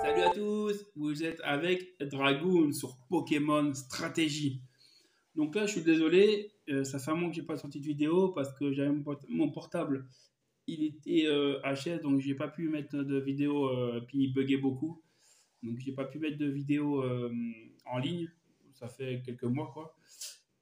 Salut à tous, vous êtes avec Dragoon sur Pokémon Stratégie. Donc là, je suis désolé, ça fait un moment que j'ai pas sorti de vidéo parce que j'avais mon portable, il était HS, donc j'ai pas pu mettre de vidéo, puis il buguait beaucoup. Donc j'ai pas pu mettre de vidéo en ligne, ça fait quelques mois quoi.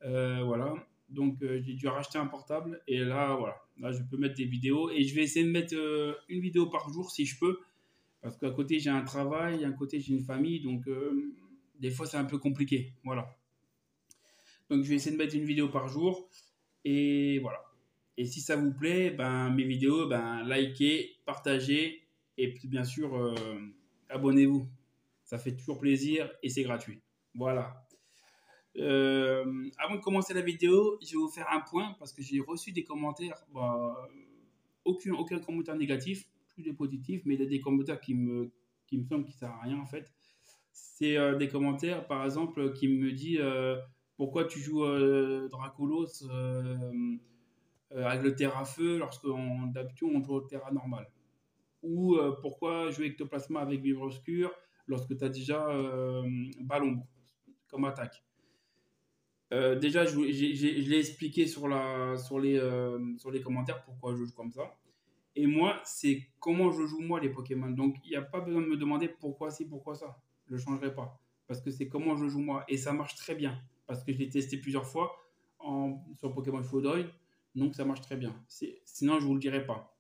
Voilà, donc j'ai dû racheter un portable et là, voilà, là je peux mettre des vidéos et je vais essayer de mettre une vidéo par jour si je peux. Parce qu'à côté, j'ai un travail, à côté, j'ai une famille, donc des fois, c'est un peu compliqué. Voilà. Donc, je vais essayer de mettre une vidéo par jour. Et voilà. Et si ça vous plaît, ben, mes vidéos, ben, likez, partagez. Et puis, bien sûr, abonnez-vous. Ça fait toujours plaisir et c'est gratuit. Voilà. Avant de commencer la vidéo, je vais vous faire un point parce que j'ai reçu des commentaires. Bah, aucun commentaire négatif, plus des positifs, mais il y a des commentaires qui me semblent qui ne servent à rien en fait. C'est des commentaires, par exemple, qui me dit pourquoi tu joues Dracolos avec le terrain feu lorsque d'habitude on joue au terrain normal. Ou pourquoi jouer Ectoplasma avec Vivre Obscur lorsque tu as déjà Ballon comme attaque. Déjà, je l'ai expliqué sur les commentaires pourquoi je joue comme ça. Et moi, c'est comment je joue moi les Pokémon. Donc, il n'y a pas besoin de me demander pourquoi ci, pourquoi ça. Je ne changerai pas. Parce que c'est comment je joue moi. Et ça marche très bien. Parce que je l'ai testé plusieurs fois sur Pokémon Foudroid. Donc, ça marche très bien. Sinon, je ne vous le dirai pas.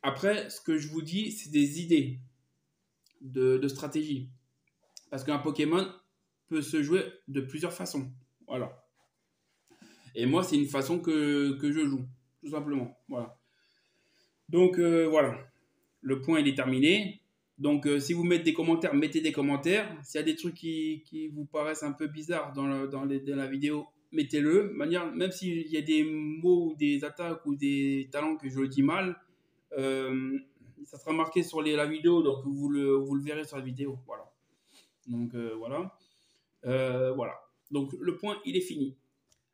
Après, ce que je vous dis, c'est des idées de stratégie. Parce qu'un Pokémon peut se jouer de plusieurs façons. Voilà. Et moi, c'est une façon que je joue. Tout simplement. Voilà. Donc, voilà. Le point, il est terminé. Donc, si vous mettez des commentaires, mettez des commentaires. S'il y a des trucs qui vous paraissent un peu bizarres dans la vidéo, mettez-le. Même s'il y a des mots ou des attaques ou des talents que je dis mal, euh, ça sera marqué sur la vidéo, donc vous le verrez sur la vidéo. Voilà. Donc, voilà. Voilà. Donc, le point, il est fini.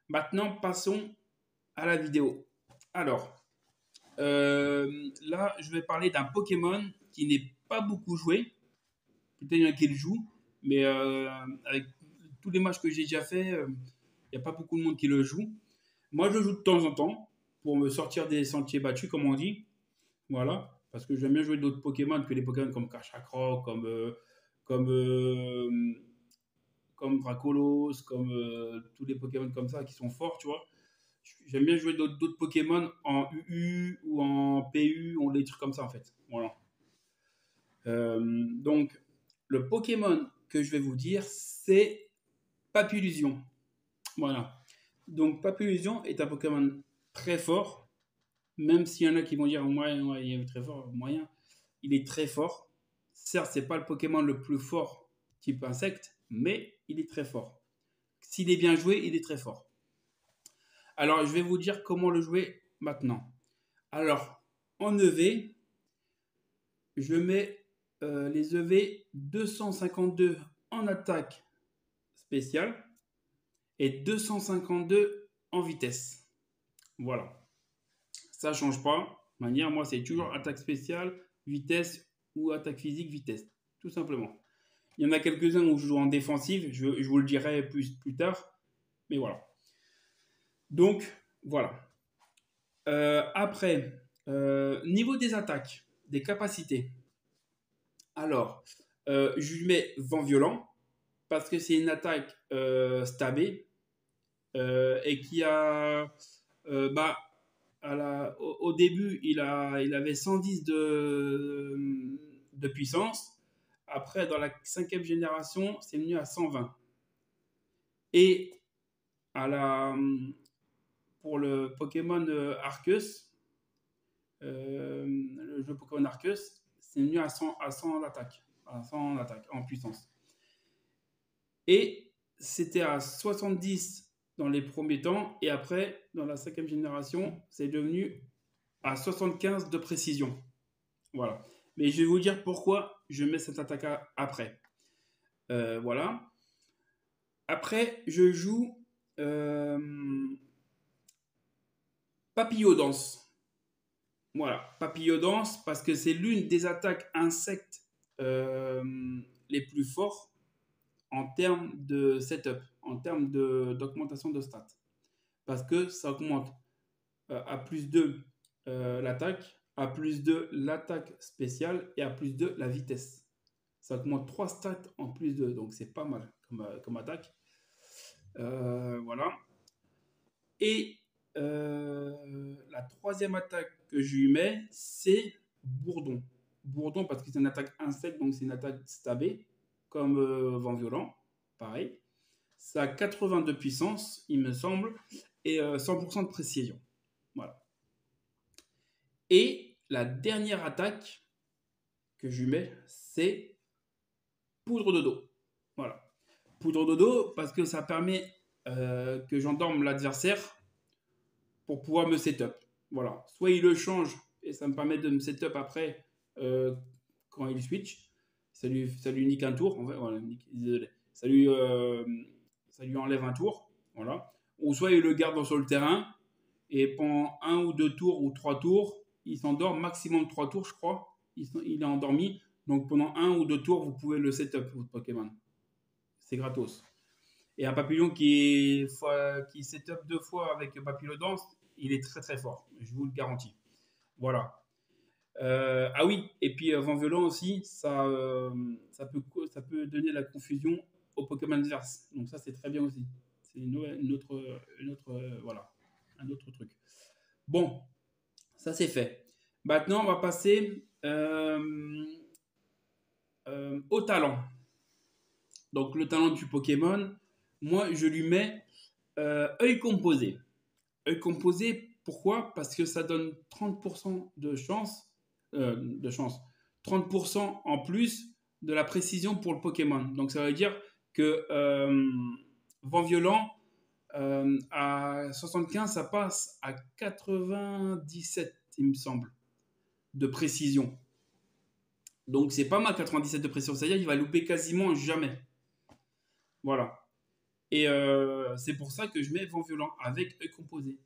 Maintenant, passons à la vidéo. Alors, là, je vais parler d'un Pokémon qui n'est pas beaucoup joué. Peut-être il y en a qui le jouent, mais avec tous les matchs que j'ai déjà fait, il n'y a pas beaucoup de monde qui le joue. Moi, je le joue de temps en temps pour me sortir des sentiers battus, comme on dit. Voilà, parce que j'aime bien jouer d'autres Pokémon que les Pokémon comme Kachakra, comme, euh, comme Dracolos, comme tous les Pokémon comme ça qui sont forts, tu vois. J'aime bien jouer d'autres Pokémon en UU ou en PU, ou des trucs comme ça en fait. Voilà. Donc, le Pokémon que je vais vous dire, c'est Papillusion. Voilà. Donc, Papillusion est un Pokémon très fort, même s'il y en a qui vont dire moyen, ouais, il est très fort, moyen. Il est très fort. Certes, c'est pas le Pokémon le plus fort type insecte, mais il est très fort. S'il est bien joué, il est très fort. Alors, je vais vous dire comment le jouer maintenant. Alors, en EV, je mets les EV 252 en attaque spéciale et 252 en vitesse. Voilà. Ça ne change pas. De manière, moi, c'est toujours attaque spéciale, vitesse ou attaque physique, vitesse. Tout simplement. Il y en a quelques-uns où je joue en défensive. Je vous le dirai plus tard. Mais voilà. Donc, voilà. Après, niveau des attaques, des capacités. Alors, je lui mets vent violent parce que c'est une attaque stabée et qui a, bah, au début, il avait 110 de puissance. Après, dans la cinquième génération, c'est venu à 120. Et à pour le Pokémon Arceus, le jeu Pokémon Arceus, c'est venu à 100 d'attaque, à 100 d'attaque en puissance. Et c'était à 70 dans les premiers temps, et après, dans la cinquième génération, c'est devenu à 75 de précision. Voilà. Mais je vais vous dire pourquoi je mets cette attaque après. Voilà. Après, je joue Papillodance. Voilà, Papillodance, parce que c'est l'une des attaques insectes les plus forts en termes de setup, en termes d'augmentation de stats. Parce que ça augmente à plus de l'attaque, à plus de l'attaque spéciale et à plus de la vitesse. Ça augmente 3 stats en plus de, donc c'est pas mal comme attaque. Voilà. Et la troisième attaque que je lui mets, c'est Bourdon. Bourdon parce que c'est une attaque insecte, donc c'est une attaque stabée, comme Vent Violent, pareil. Ça a 80 de puissance, il me semble, et 100% de précision. Voilà. Et la dernière attaque que je lui mets, c'est Poudre de dos. Voilà. Poudre de dos parce que ça permet que j'endorme l'adversaire pour pouvoir me setup. Voilà. Soit il le change et ça me permet de me setup après quand il switch. Ça lui nique un tour. En fait, voilà, désolé. Ça lui enlève un tour. Voilà. Ou soit il le garde sur le terrain et pendant un ou deux tours ou trois tours, il s'endort maximum 3 tours, je crois. Il est endormi. Donc pendant un ou deux tours, vous pouvez le setup, votre Pokémon. C'est gratos. Et un papillon qui setup 2 fois avec Papillodance, il est très très fort. Je vous le garantis. Voilà. Ah oui, et puis Vent Violent aussi, ça peut donner la confusion au Pokémon adverse. Donc ça, c'est très bien aussi. C'est voilà, un autre truc. Bon, ça c'est fait. Maintenant, on va passer au talent. Donc le talent du Pokémon, moi je lui mets œil composé. Œil composé, pourquoi? Parce que ça donne 30% de chance, 30% en plus de la précision pour le Pokémon. Donc ça veut dire que Vent Violent à 75, ça passe à 97, il me semble, de précision. Donc c'est pas mal 97 de précision, c'est-à-dire qu'il va louper quasiment jamais. Voilà. Et c'est pour ça que je mets Vent Violent avec œil composé.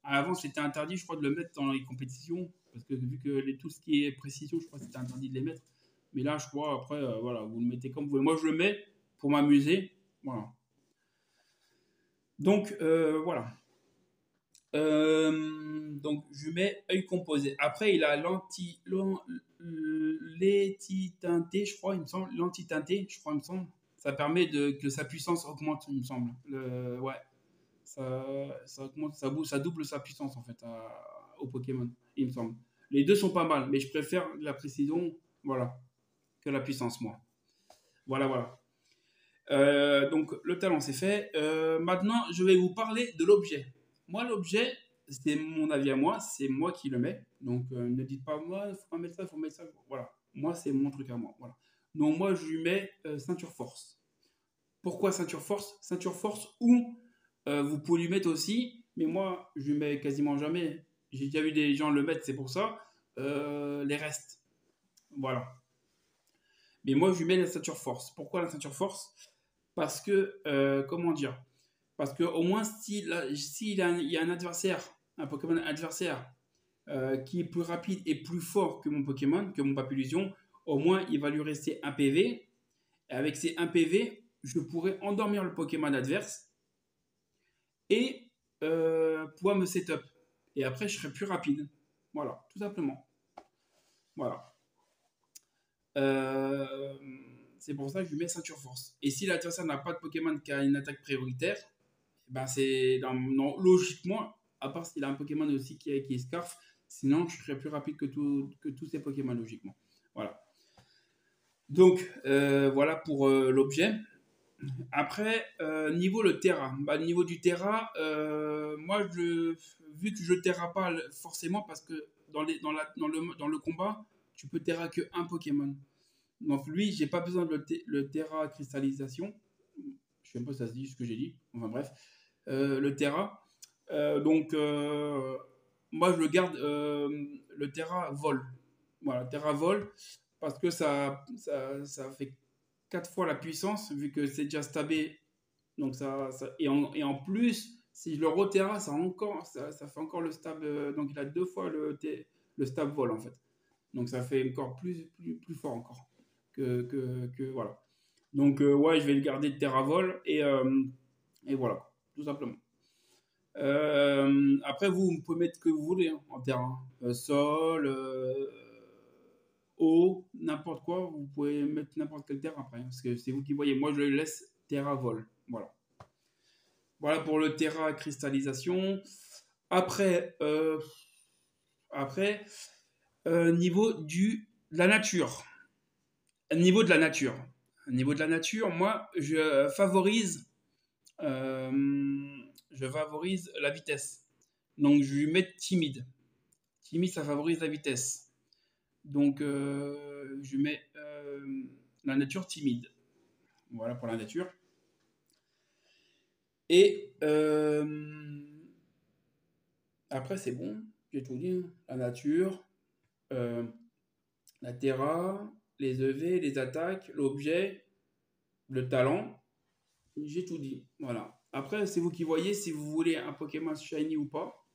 Avant, c'était interdit, je crois, de le mettre dans les compétitions, parce que vu que tout ce qui est précision, je crois que c'était interdit de les mettre. Mais là, je crois, après, voilà, vous le mettez comme vous voulez. Moi, je le mets pour m'amuser. Voilà. Donc, voilà. Donc, je mets œil composé. Après, il a l'anti-teinté, je crois, il me semble. L'anti-teinté, je crois, il me semble. Ça permet que sa puissance augmente, il me semble. Ouais. Ça augmente, ça double sa puissance, en fait, au Pokémon, il me semble. Les deux sont pas mal, mais je préfère la précision, voilà, que la puissance, moi. Voilà, voilà. Donc, le talent, c'est fait. Maintenant, je vais vous parler de l'objet. Moi, l'objet, c'est mon avis à moi, c'est moi qui le mets. Donc, ne dites pas, moi, il faut pas mettre ça, il faut mettre ça. Voilà. Moi, c'est mon truc à moi. Voilà. Donc, moi, je lui mets ceinture force. Pourquoi ceinture force? Ceinture force ou vous pouvez lui mettre aussi, mais moi, je lui mets quasiment jamais. J'ai déjà vu des gens le mettre, c'est pour ça. Les restes. Voilà. Mais moi, je lui mets la ceinture force. Pourquoi la ceinture force? Parce que, comment dire? Parce que au moins, il y a un adversaire, un Pokémon adversaire, qui est plus rapide et plus fort que mon Pokémon, que mon Papillusion, au moins, il va lui rester un PV. Et avec ces 1 PV, je pourrais endormir le Pokémon adverse et pouvoir me setup. Et après, je serai plus rapide. Voilà, tout simplement. Voilà. Euh, c'est pour ça que je lui mets ceinture force. Et si l'adversaire n'a pas de Pokémon qui a une attaque prioritaire, ben c'est logiquement, à part s'il a un Pokémon aussi qui est Scarf, sinon je serais plus rapide que tous ces Pokémon logiquement. Voilà. Donc voilà pour l'objet. Après, niveau le Terra. Bah, niveau du Terra, moi, vu que je Terra pas forcément, parce que dans le combat, tu peux Terra que un Pokémon. Donc lui, j'ai pas besoin de le Terra cristallisation. Je sais même pas si ça se dit ce que j'ai dit. Enfin bref. Le Terra. Donc, moi, je le garde le Terra vol. Voilà, Terra vol. Parce que ça fait 4 fois la puissance, vu que c'est déjà stabé. Donc et en plus, si je le reterra, ça fait encore le stab. Donc il a 2 fois le stab vol en fait. Donc ça fait encore plus fort encore voilà. Donc ouais, je vais le garder de Terravol et voilà, tout simplement. Après, vous pouvez mettre ce que vous voulez hein, en terrain. Sol, eau, n'importe quoi. Vous pouvez mettre n'importe quel terrain après. Hein, parce que c'est vous qui voyez. Moi, je le laisse Terravol. Voilà. Voilà pour le Terra cristallisation. Après, après niveau de la nature. Niveau de la nature. Niveau de la nature, moi, euh, je favorise la vitesse. Donc, je vais mettre timide. Timide, ça favorise la vitesse. Donc, je mets la nature timide. Voilà pour la nature. Et après, c'est bon. J'ai tout dit. La nature, euh, la terra, les EV, les attaques, l'objet, le talent. J'ai tout dit. Voilà. Après, c'est vous qui voyez si vous voulez un Pokémon Shiny ou pas.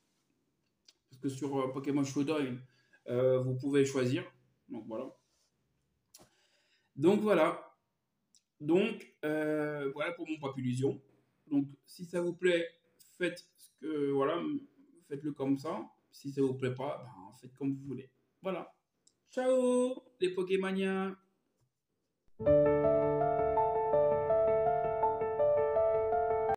Parce que sur Pokémon Showdown, vous pouvez choisir. Donc voilà. Donc voilà. Donc voilà pour mon Papillusion. Donc si ça vous plaît, faites ce que voilà, faites-le comme ça. Si ça vous plaît pas, ben, faites comme vous voulez. Voilà. Ciao les Pokémoniens.